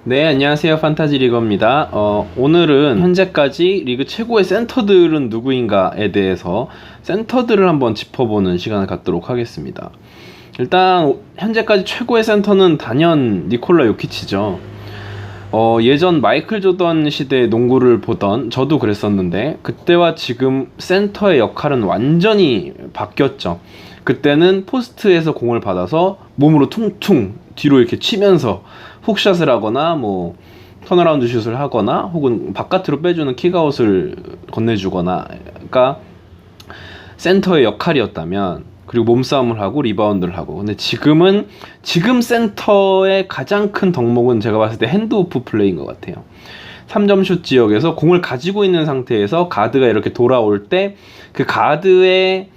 네, 안녕하세요. 판타지 리거입니다. 오늘은 현재까지 리그 최고의 센터들은 누구인가에 대해서 센터들을 한번 짚어보는 시간을 갖도록 하겠습니다. 일단 현재까지 최고의 센터는 단연 니콜라 요키치죠. 예전 마이클 조던 시대 농구를 보던 저도 그랬었는데 그때와 지금 센터의 역할은 완전히 바뀌었죠. 그때는 포스트에서 공을 받아서 몸으로 퉁퉁 뒤로 이렇게 치면서 훅샷을 하거나 뭐 턴어라운드 슛을 하거나 혹은 바깥으로 빼주는 킥아웃을 건네주거나가 센터의 역할이었다면, 그리고 몸싸움을 하고 리바운드를 하고. 근데 지금 센터의 가장 큰 덕목은 제가 봤을 때 핸드오프 플레이인 것 같아요. 3점슛 지역에서 공을 가지고 있는 상태에서 가드가 이렇게 돌아올 때 그 가드의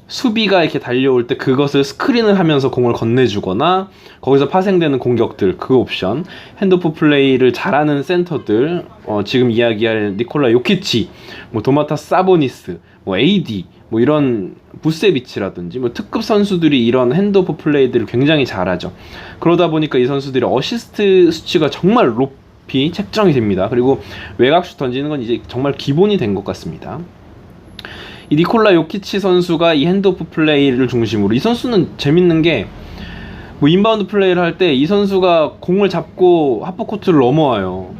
수비가 이렇게 달려올 때 그것을 스크린을 하면서 공을 건네주거나 거기서 파생되는 공격들, 그 옵션, 핸드오프 플레이를 잘하는 센터들, 지금 이야기할 니콜라 요키치, 뭐 도마타스 사보니스, 뭐 AD, 뭐 이런 부세비치라든지 뭐 특급 선수들이 이런 핸드오프 플레이들을 굉장히 잘하죠. 그러다 보니까 이 선수들의 어시스트 수치가 정말 높이 책정이 됩니다. 그리고 외곽슛 던지는 건 이제 정말 기본이 된 것 같습니다. 이 니콜라 요키치 선수가 이 핸드오프 플레이를 중심으로, 이 선수는 재밌는 게 뭐 인바운드 플레이를 할 때 이 선수가 공을 잡고 하프코트를 넘어와요.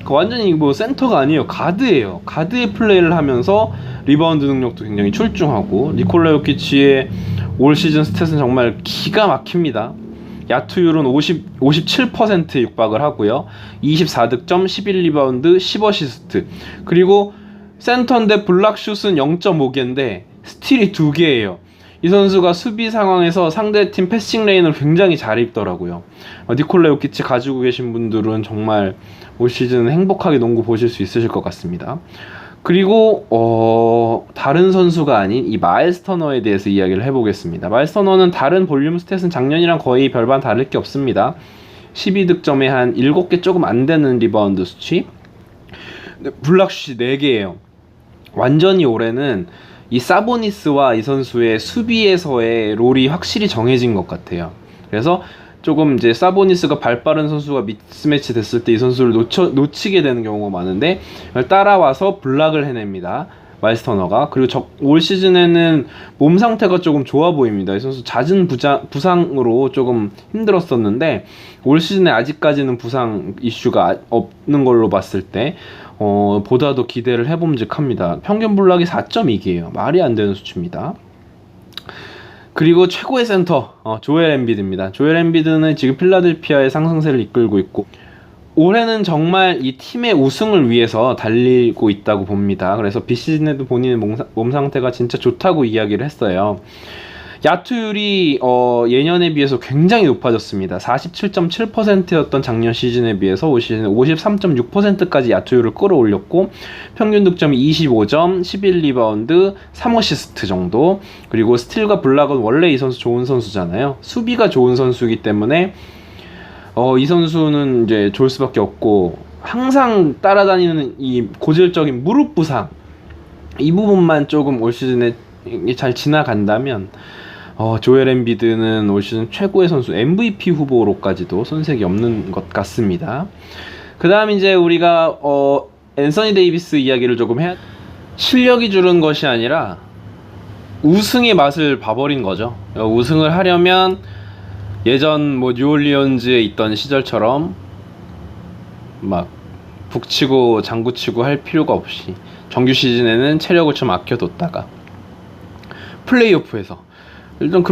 완전히 뭐 센터가 아니에요. 가드예요. 가드의 플레이를 하면서 리바운드 능력도 굉장히 출중하고, 니콜라 요키치의 올 시즌 스탯은 정말 기가 막힙니다. 야투율은 57%에 육박을 하고요. 24득점, 11리바운드, 10어시스트. 그리고 센터인데 블락슛은 0.5개인데 스틸이 2개예요. 이 선수가 수비 상황에서 상대팀 패싱 레인을 굉장히 잘 읽더라고요. 니콜라 요키치 가지고 계신 분들은 정말 올 시즌 행복하게 농구 보실 수 있으실 것 같습니다. 그리고 다른 선수가 아닌 이 마일스 터너에 대해서 이야기를 해보겠습니다. 마일스 터너는 다른 볼륨 스탯은 작년이랑 거의 별반 다를 게 없습니다. 12득점에 한 7개 조금 안 되는 리바운드 수치, 블락슛이 4개예요. 완전히 올해는 이 사보니스와 이 선수의 수비에서의 롤이 확실히 정해진 것 같아요. 그래서 조금 이제 사보니스가 발 빠른 선수가 미스매치 됐을 때 이 선수를 놓치게 되는 경우가 많은데, 따라와서 블락을 해냅니다, 마일스 터너가. 그리고 올 시즌에는 몸 상태가 조금 좋아 보입니다. 이 선수 잦은 부상으로 조금 힘들었었는데 올 시즌에 아직까지는 부상 이슈가 없는 걸로 봤을 때 보다 더 기대를 해봄직합니다. 평균 블락이 4.2개예요. 말이 안 되는 수치입니다. 그리고 최고의 센터, 조엘 엠비드입니다. 조엘 엠비드는 지금 필라델피아의 상승세를 이끌고 있고 올해는 정말 이 팀의 우승을 위해서 달리고 있다고 봅니다. 그래서 비시즌에도 본인의 몸 상태가 진짜 좋다고 이야기를 했어요. 야투율이 예년에 비해서 굉장히 높아졌습니다. 47.7%였던 작년 시즌에 비해서 올 시즌에 53.6%까지 야투율을 끌어올렸고, 평균 득점이 25점, 11리바운드, 3어시스트 정도. 그리고 스틸과 블락은 원래 이 선수 좋은 선수잖아요. 수비가 좋은 선수이기 때문에 이 선수는 이제 좋을 수밖에 없고, 항상 따라다니는 이 고질적인 무릎 부상, 이 부분만 조금 올 시즌에 잘 지나간다면 조엘 엠비드는 올 시즌 최고의 선수, MVP 후보로까지도 손색이 없는 것 같습니다. 그 다음 이제 우리가 앤서니 데이비스 이야기를 조금 해야, 실력이 주는 것이 아니라 우승의 맛을 봐버린 거죠. 우승을 하려면 예전 뭐 뉴올리언즈에 있던 시절처럼 막 북치고 장구치고 할 필요가 없이 정규 시즌에는 체력을 좀 아껴뒀다가 플레이오프에서 일단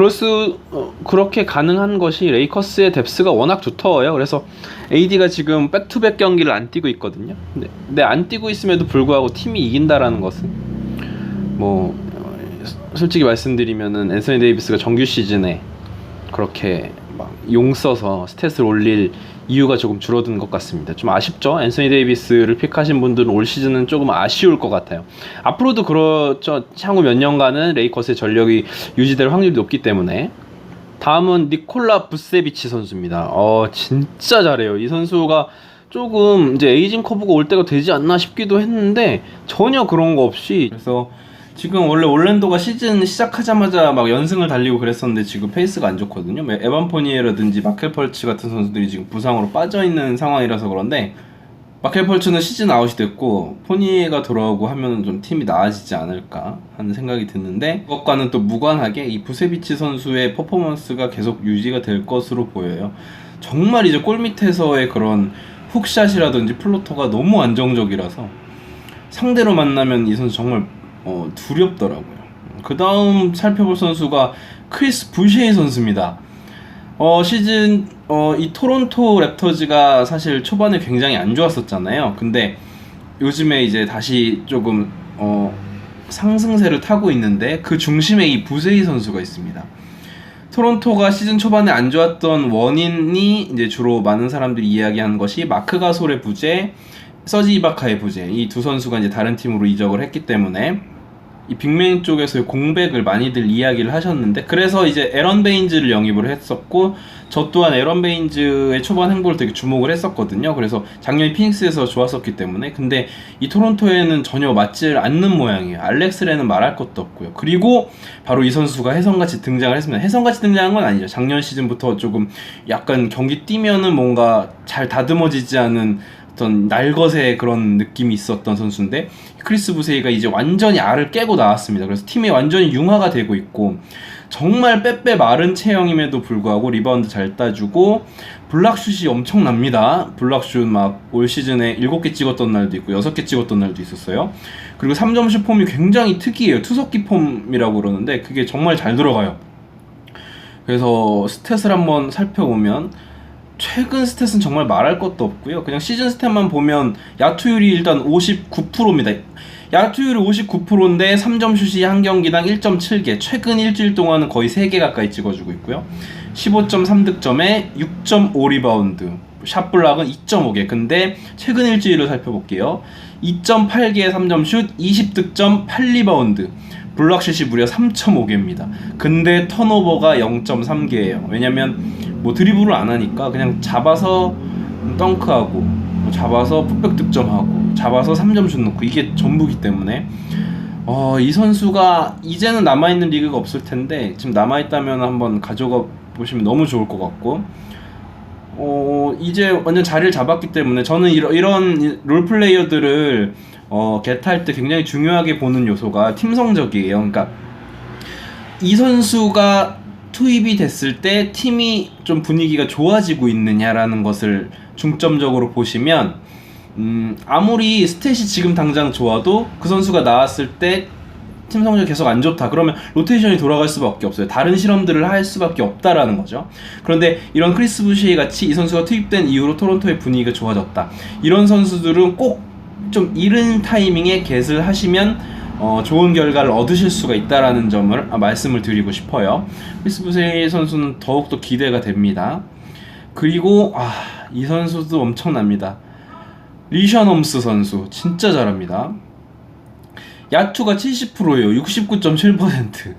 그렇게 가능한 것이 레이커스의 뎁스가 워낙 두터워요. 그래서 AD가 지금 백투백 경기를 안 뛰고 있거든요. 근데 안 뛰고 있음에도 불구하고 팀이 이긴다라는 것은 뭐 솔직히 말씀드리면은 앤서니 데이비스가 정규 시즌에 그렇게 막 용 써서 스탯을 올릴 이유가 조금 줄어든 것 같습니다. 좀 아쉽죠? 앤서니 데이비스를 픽하신 분들은 올 시즌은 조금 아쉬울 것 같아요. 앞으로도 그렇죠. 향후 몇 년간은 레이커스의 전력이 유지될 확률이 높기 때문에. 다음은 니콜라 부세비치 선수입니다. 진짜 잘해요. 이 선수가 조금 이제 에이징 커브가 올 때가 되지 않나 싶기도 했는데 전혀 그런 거 없이, 그래서 지금 원래 올랜도가 시즌 시작하자마자 막 연승을 달리고 그랬었는데 지금 페이스가 안 좋거든요. 에반 포니에라든지 마켈 펄츠 같은 선수들이 지금 부상으로 빠져있는 상황이라서 그런데, 마켈 펄츠는 시즌 아웃이 됐고 포니에가 돌아오고 하면 좀 팀이 나아지지 않을까 하는 생각이 드는데, 그것과는 또 무관하게 이 부세비치 선수의 퍼포먼스가 계속 유지가 될 것으로 보여요. 정말 이제 골밑에서의 그런 훅샷이라든지 플로터가 너무 안정적이라서 상대로 만나면 이 선수 정말 두렵더라고요. 그 다음 살펴볼 선수가 크리스 부셰이 선수입니다. 시즌 이 토론토 랩터즈가 사실 초반에 굉장히 안 좋았었잖아요. 근데 요즘에 이제 다시 조금 상승세를 타고 있는데, 그 중심에 이 부세이 선수가 있습니다. 토론토가 시즌 초반에 안 좋았던 원인이 이제 주로 많은 사람들이 이야기하는 것이 마크 가솔의 부재, 서지 이바카의 부재, 이 두 선수가 이제 다른 팀으로 이적을 했기 때문에 이 빅맨 쪽에서의 공백을 많이들 이야기를 하셨는데, 그래서 이제 에런 베인즈를 영입을 했었고, 저 또한 에런 베인즈의 초반 행보를 되게 주목을 했었거든요. 그래서 작년 피닉스에서 좋았었기 때문에. 근데 이 토론토에는 전혀 맞지 않는 모양이에요. 알렉스 렌은 말할 것도 없고요. 그리고 바로 이 선수가 혜성같이 등장을 했습니다. 혜성같이 등장한 건 아니죠. 작년 시즌부터 조금 약간 경기 뛰면은 뭔가 잘 다듬어지지 않은 어떤 날것의 그런 느낌이 있었던 선수인데, 크리스 부세이가 이제 완전히 알을 깨고 나왔습니다. 그래서 팀이 완전히 융화가 되고 있고, 정말 빼빼 마른 체형임에도 불구하고 리바운드 잘 따주고, 블락슛이 엄청납니다. 블락슛 막 올 시즌에 7개 찍었던 날도 있고 6개 찍었던 날도 있었어요. 그리고 3점슛 폼이 굉장히 특이해요. 투석기 폼이라고 그러는데 그게 정말 잘 들어가요. 그래서 스탯을 한번 살펴보면 최근 스탯은 정말 말할 것도 없고요. 그냥 시즌 스탯만 보면 야투율이 일단 59%입니다. 야투율이 59%인데 3점 슛이 한 경기당 1.7개, 최근 일주일 동안은 거의 3개 가까이 찍어주고 있고요. 15.3득점에 6.5 리바운드, 샷블락은 2.5개. 근데 최근 일주일을 살펴볼게요. 2.8개의 3점 슛, 20득점, 8리바운드, 블락슛이 무려 3.5개입니다. 근데 턴오버가 0.3개예요. 왜냐면 뭐 드리블을 안 하니까 그냥 잡아서 덩크하고, 잡아서 풋백 득점하고, 잡아서 3점 슛 넣고, 이게 전부기 때문에 이 선수가 이제는 남아있는 리그가 없을 텐데 지금 남아있다면 한번 가져가 보시면 너무 좋을 것 같고, 이제 완전 자리를 잡았기 때문에 저는 이런 롤플레이어들을 겟할 때 굉장히 중요하게 보는 요소가 팀 성적이에요. 그러니까 이 선수가 투입이 됐을 때 팀이 좀 분위기가 좋아지고 있느냐라는 것을 중점적으로 보시면, 아무리 스탯이 지금 당장 좋아도 그 선수가 나왔을 때 팀 성적이 계속 안 좋다 그러면 로테이션이 돌아갈 수밖에 없어요. 다른 실험들을 할 수밖에 없다라는 거죠. 그런데 이런 크리스 부시에 같이 이 선수가 투입된 이후로 토론토의 분위기가 좋아졌다, 이런 선수들은 꼭 좀 이른 타이밍에 겟을 하시면 좋은 결과를 얻으실 수가 있다라는 점을 말씀을 드리고 싶어요. 크리스 부시 선수는 더욱더 기대가 됩니다. 그리고 이 선수도 엄청납니다. 리션 홈스 선수 진짜 잘합니다. 야투가 70%예요. 69.7%.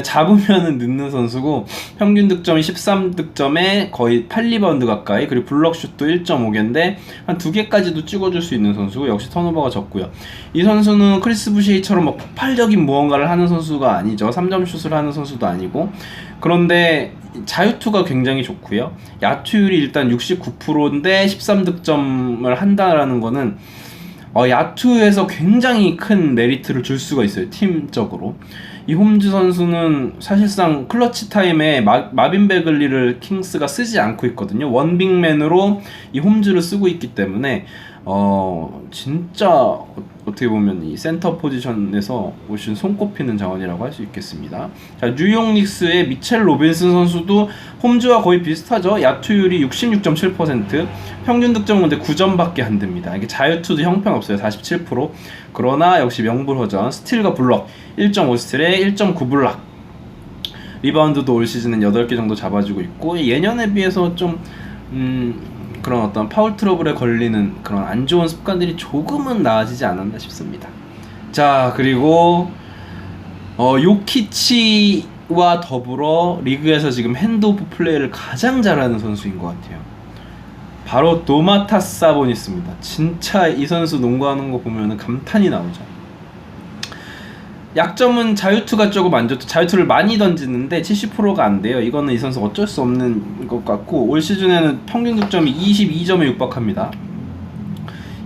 잡으면은 넣는 선수고, 평균 득점이 13득점에 거의 8리바운드 가까이, 그리고 블럭슛도 1.5개인데 한 2개까지도 찍어줄 수 있는 선수고, 역시 턴오버가 적고요. 이 선수는 크리스 부시에이처럼 막 폭발적인 무언가를 하는 선수가 아니죠. 3점 슛을 하는 선수도 아니고. 그런데 자유투가 굉장히 좋고요. 야투율이 일단 69%인데 13득점을 한다라는 거는 야투에서 굉장히 큰 메리트를 줄 수가 있어요, 팀적으로. 이 홈즈 선수는 사실상 클러치 타임에 마빈 베글리를 킹스가 쓰지 않고 있거든요. 원빅맨으로 이 홈즈를 쓰고 있기 때문에 진짜 어떻게 보면 이 센터 포지션에서 오신 손꼽히는 자원이라고 할 수 있겠습니다. 자, 뉴욕 닉스의 미첼 로빈슨 선수도 홈즈와 거의 비슷하죠. 야투율이 66.7%, 평균 득점은 근데 9점밖에 안 됩니다. 이게 자유투도 형편없어요. 47%. 그러나 역시 명불허전, 스틸과 블럭 1.5스틸에 1.9블락, 리바운드도 올 시즌은 8개 정도 잡아주고 있고, 예년에 비해서 좀 그런 어떤 파울 트러블에 걸리는 그런 안 좋은 습관들이 조금은 나아지지 않았나 싶습니다. 자, 그리고 요키치와 더불어 리그에서 지금 핸드오프 플레이를 가장 잘하는 선수인 것 같아요. 바로 도마타스 사보니스입니다. 진짜 이 선수 농구하는 거 보면 감탄이 나오죠. 약점은 자유투가 조금 안 좋죠. 자유투를 많이 던지는데 70%가 안 돼요. 이거는 이 선수 어쩔 수 없는 것 같고, 올 시즌에는 평균 득점이 22점에 육박합니다.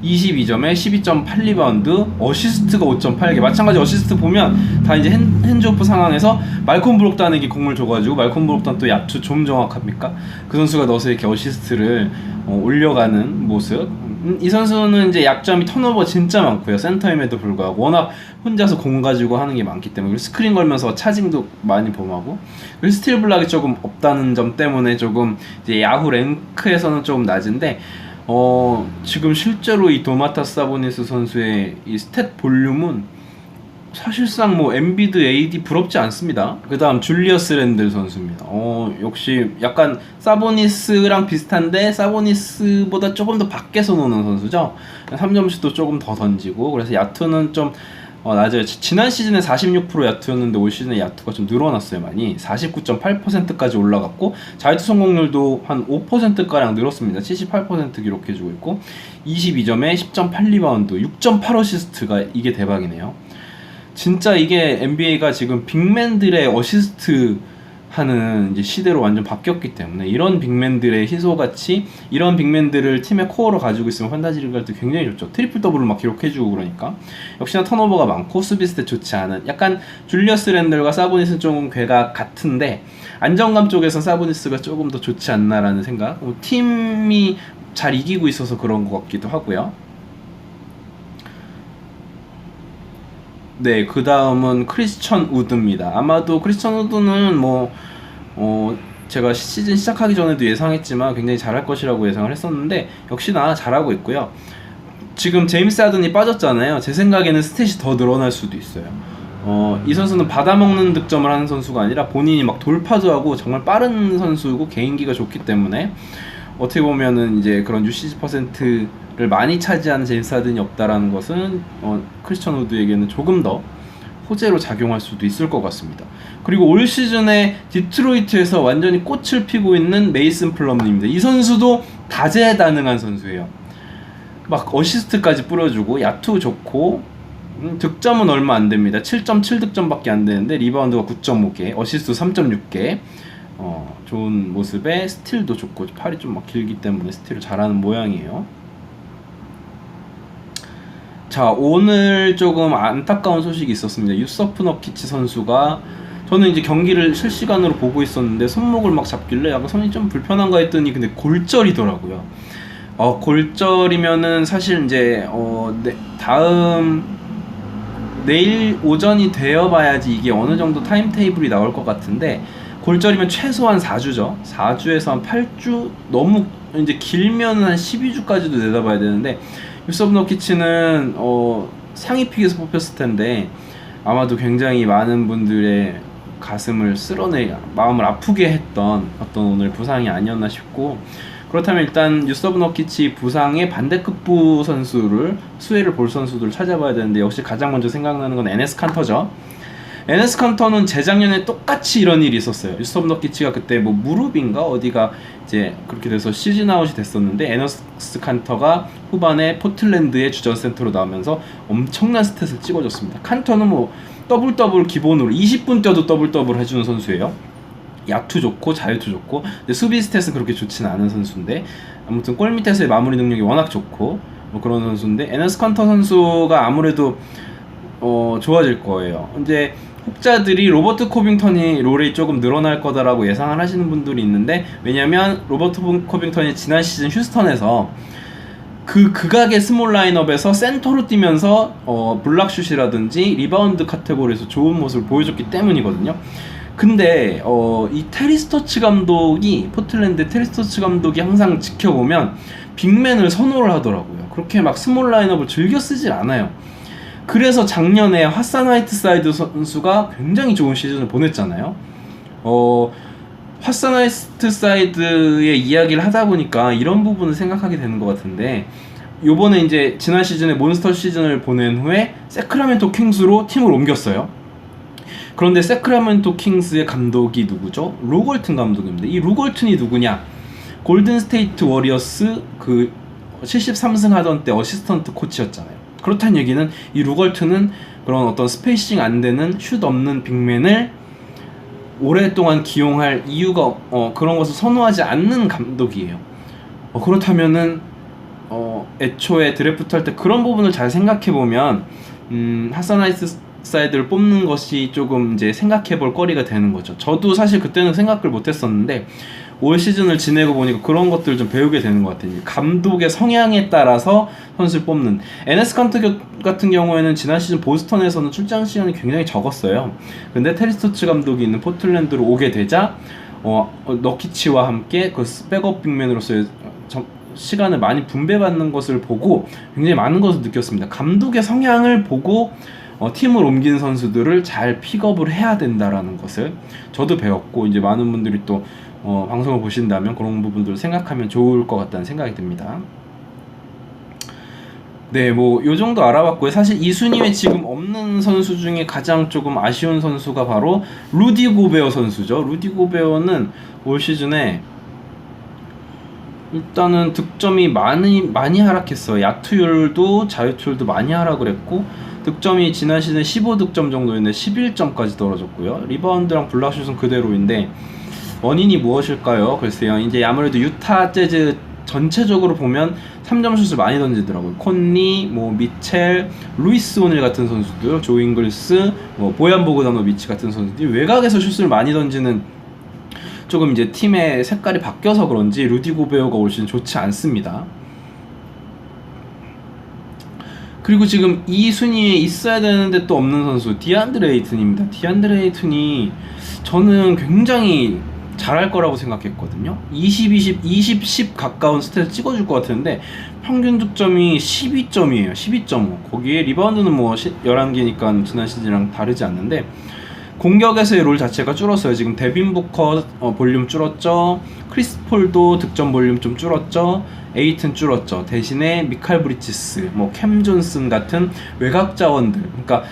22점에 12.8리바운드, 어시스트가 5.8개. 마찬가지 어시스트 보면 다 이제 핸즈오프 상황에서 말콤 브록단에게 공을 줘가지고, 말콤 브록단 또 야투 좀 정확합니까? 그 선수가 넣어서 이렇게 어시스트를 올려가는 모습. 이 선수는 이제 약점이 턴오버 진짜 많고요. 센터임에도 불구하고 워낙 혼자서 공 가지고 하는 게 많기 때문에, 스크린 걸면서 차징도 많이 범하고, 그리고 스틸 블락이 조금 없다는 점 때문에 조금 이제 야후 랭크에서는 조금 낮은데, 지금 실제로 이 도마타스 사보니스 선수의 이 스탯 볼륨은 사실상 뭐 엔비드, AD 부럽지 않습니다. 그 다음 줄리어스 랜들 선수입니다. 역시 약간 사보니스랑 비슷한데 사보니스보다 조금 더 밖에서 노는 선수죠. 3점슛도 조금 더 던지고, 그래서 야투는 좀 낮아요. 지난 시즌에 46% 야투였는데 올 시즌에 야투가 좀 늘어났어요. 많이 49.8%까지 올라갔고, 자유투 성공률도 한 5%가량 늘었습니다. 78% 기록해주고 있고, 22점에 10.8리바운드 6.8어시스트가 이게 대박이네요. 진짜 이게 NBA가 지금 빅맨들의 어시스트 하는 이제 시대로 완전 바뀌었기 때문에, 이런 빅맨들의 희소같이 이런 빅맨들을 팀의 코어로 가지고 있으면 판타지 리그 할 때 굉장히 좋죠. 트리플 더블을 막 기록해주고. 그러니까 역시나 턴오버가 많고 수비 스탯 좋지 않은, 약간 줄리어스 랜들과 사보니스는 조금 괴가 같은데, 안정감 쪽에서 사보니스가 조금 더 좋지 않나라는 생각. 팀이 잘 이기고 있어서 그런 것 같기도 하고요. 네, 그 다음은 크리스천 우드입니다. 아마도 크리스천 우드는 제가 시즌 시작하기 전에도 예상했지만 굉장히 잘할 것이라고 예상을 했었는데, 역시나 잘하고 있고요. 지금 제임스 하든이 빠졌잖아요. 제 생각에는 스탯이 더 늘어날 수도 있어요. 이 선수는 받아먹는 득점을 하는 선수가 아니라 본인이 막 돌파도 하고 정말 빠른 선수고 개인기가 좋기 때문에, 어떻게 보면은 이제 그런 유시지 퍼센트를 많이 차지하는 제임스 하든이 없다라는 것은 크리스천 우드에게는 조금 더 호재로 작용할 수도 있을 것 같습니다. 그리고 올 시즌에 디트로이트에서 완전히 꽃을 피고 있는 메이슨 플럼리입니다. 이 선수도 다재다능한 선수예요. 막 어시스트까지 뿌려주고, 야투 좋고, 득점은 얼마 안 됩니다. 7.7득점밖에 안 되는데 리바운드가 9.5개, 어시스트 3.6개. 좋은 모습에 스틸도 좋고, 팔이 좀 막 길기 때문에 스틸을 잘하는 모양이에요. 자, 오늘 조금 안타까운 소식이 있었습니다. 유서프 너키치 선수가, 저는 이제 경기를 실시간으로 보고 있었는데 손목을 막 잡길래 약간 손이 좀 불편한가 했더니 근데 골절이더라고요. 골절이면은 사실 이제 내일 오전이 되어봐야지 이게 어느 정도 타임 테이블이 나올 것 같은데, 골절이면 최소한 4주죠. 4주에서 한 8주, 너무 이제 길면 한 12주까지도 내다봐야 되는데, 유서프 너키치는 상위 픽에서 뽑혔을 텐데 아마도 굉장히 많은 분들의 가슴을 마음을 아프게 했던 어떤 오늘 부상이 아니었나 싶고, 그렇다면 일단 유서프 너키치 부상의 반대급부 수혜를 볼 선수들을 찾아봐야 되는데, 역시 가장 먼저 생각나는 건 에네스 칸터죠. 에네스 칸터는 재작년에 똑같이 이런 일이 있었어요. 유서프 너키치가 그때 뭐 무릎인가 어디가 이제 그렇게 돼서 시즌 아웃이 됐었는데, 에네스 칸터가 후반에 포틀랜드의 주전 센터로 나오면서 엄청난 스탯을 찍어줬습니다. 칸터는 뭐 더블 기본으로 20분 뛰어도 더블 해주는 선수예요. 야투 좋고 자유투 좋고, 근데 수비 스탯은 그렇게 좋지는 않은 선수인데, 아무튼 골 밑에서의 마무리 능력이 워낙 좋고 뭐 그런 선수인데, 에네스 칸터 선수가 아무래도 좋아질 거예요. 이제 혹자들이 로버트 코빙턴이 롤이 조금 늘어날 거다라고 예상을 하시는 분들이 있는데, 왜냐면 로버트 코빙턴이 지난 시즌 휴스턴에서 그 극악의 스몰 라인업에서 센터로 뛰면서 블락슛이라든지 리바운드 카테고리에서 좋은 모습을 보여줬기 때문이거든요. 근데 이 테리 스토츠 감독이, 포틀랜드 테리 스토츠 감독이 항상 지켜보면 빅맨을 선호를 하더라고요. 그렇게 막 스몰 라인업을 즐겨 쓰질 않아요. 그래서 작년에 하산 화이트사이드 선수가 굉장히 좋은 시즌을 보냈잖아요. 하산 화이트사이드의 이야기를 하다 보니까 이런 부분을 생각하게 되는 것 같은데, 요번에 이제 지난 시즌에 몬스터 시즌을 보낸 후에 세크라멘토 킹스로 팀을 옮겼어요. 그런데 세크라멘토 킹스의 감독이 누구죠? 루걸튼 감독입니다. 이 루걸튼이 누구냐? 골든 스테이트 워리어스 그 73승 하던 때 어시스턴트 코치였잖아요. 그렇다는 얘기는 이 루걸트는 그런 어떤 스페이싱 안 되는 슛 없는 빅맨을 오랫동안 기용할 이유가 그런 것을 선호하지 않는 감독이에요. 그렇다면은 애초에 드래프트 할 때 그런 부분을 잘 생각해 보면 하산 화이트사이드를 뽑는 것이 조금 이제 생각해 볼 거리가 되는 거죠. 저도 사실 그때는 생각을 못 했었는데 올 시즌을 지내고 보니까 그런 것들을 좀 배우게 되는 것 같아요. 감독의 성향에 따라서 선수를 뽑는. 에네스 칸트 같은 경우에는 지난 시즌 보스턴에서는 출장 시간이 굉장히 적었어요. 근데 테리 스토츠 감독이 있는 포틀랜드로 오게 되자 너키치와 함께 그 백업 빅맨으로서의 시간을 많이 분배받는 것을 보고 굉장히 많은 것을 느꼈습니다. 감독의 성향을 보고 팀을 옮긴 선수들을 잘 픽업을 해야 된다라는 것을 저도 배웠고, 이제 많은 분들이 또 방송을 보신다면 그런 부분들을 생각하면 좋을 것 같다는 생각이 듭니다. 네, 뭐 요 정도 알아봤고요. 사실 이 순위에 지금 없는 선수 중에 가장 조금 아쉬운 선수가 바로 루디 고베어 선수죠. 루디 고베어는 올 시즌에 일단은 득점이 많이 하락했어요. 야투율도 자유투율도 많이 하락을 했고, 득점이 지난 시즌 15득점 정도였는데 11점까지 떨어졌고요. 리바운드랑 블락슛은 그대로인데 원인이 무엇일까요? 글쎄요. 이제 아무래도 유타 재즈 전체적으로 보면 3점 슛을 많이 던지더라고요. 콘니, 미첼, 루이스 오닐 같은 선수들, 조 잉글스, 보얀 보그다노비치 같은 선수들이 외곽에서 슛을 많이 던지는, 조금 이제 팀의 색깔이 바뀌어서 그런지 루디 고베어가 올 시즌 좋지 않습니다. 그리고 지금 이 순위에 있어야 되는데 또 없는 선수 디안드레 에이튼입니다. 디안드레 에이튼이 저는 굉장히 잘할 거라고 생각했거든요. 20 가까운 스탯을 찍어줄 것 같은데 평균 득점이 12점이에요. 12.5. 거기에 리바운드는 11개니까 지난 시즌이랑 다르지 않는데 공격에서의 롤 자체가 줄었어요. 지금 데빈 부커 볼륨 줄었죠. 크리스 폴도 득점 볼륨 좀 줄었죠. 에이튼 줄었죠. 대신에 미칼 브리치스, 캠 존슨 같은 외곽 자원들, 그러니까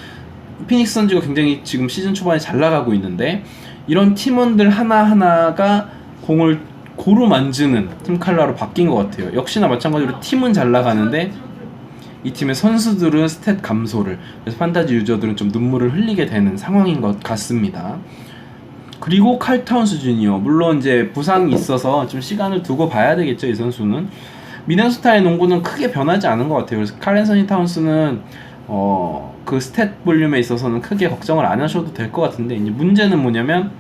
피닉스 선즈가 굉장히 지금 시즌 초반에 잘 나가고 있는데 이런 팀원들 하나하나가 공을 고루 만지는 팀 칼라로 바뀐 것 같아요. 역시나 마찬가지로 팀은 잘 나가는데 이 팀의 선수들은 스탯 감소를, 그래서 판타지 유저들은 좀 눈물을 흘리게 되는 상황인 것 같습니다. 그리고 칼 타운스 주니어, 물론 이제 부상이 있어서 좀 시간을 두고 봐야 되겠죠. 이 선수는 미네소타의 농구는 크게 변하지 않은 것 같아요. 그래서 칼 앤서니 타운스는 그 스탯 볼륨에 있어서는 크게 걱정을 안 하셔도 될 것 같은데, 이제 문제는 뭐냐면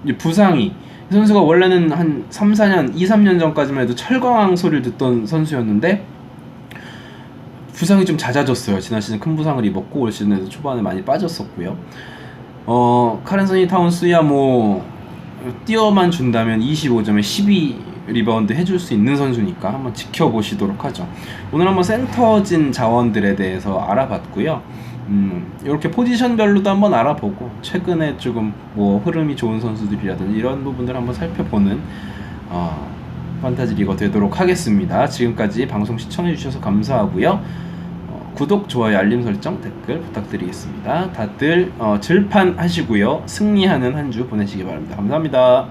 이제 부상이, 이 선수가 원래는 한 2-3년 전까지만 해도 철광왕 소리를 듣던 선수였는데 부상이 좀 잦아졌어요. 지난 시즌 큰 부상을 입었고 올 시즌에도 초반에 많이 빠졌었고요. 칼 앤서니 타운스야 뛰어만 준다면 25점에 12 리바운드 해줄 수 있는 선수니까 한번 지켜보시도록 하죠. 오늘 한번 센터진 자원들에 대해서 알아봤고요. 이렇게 포지션별로도 한번 알아보고 최근에 조금 흐름이 좋은 선수들이라든지 이런 부분들 한번 살펴보는 판타지 리거 되도록 하겠습니다. 지금까지 방송 시청해주셔서 감사하고요. 구독, 좋아요, 알림 설정, 댓글 부탁드리겠습니다. 다들 질판 하시고요. 승리하는 한 주 보내시기 바랍니다. 감사합니다.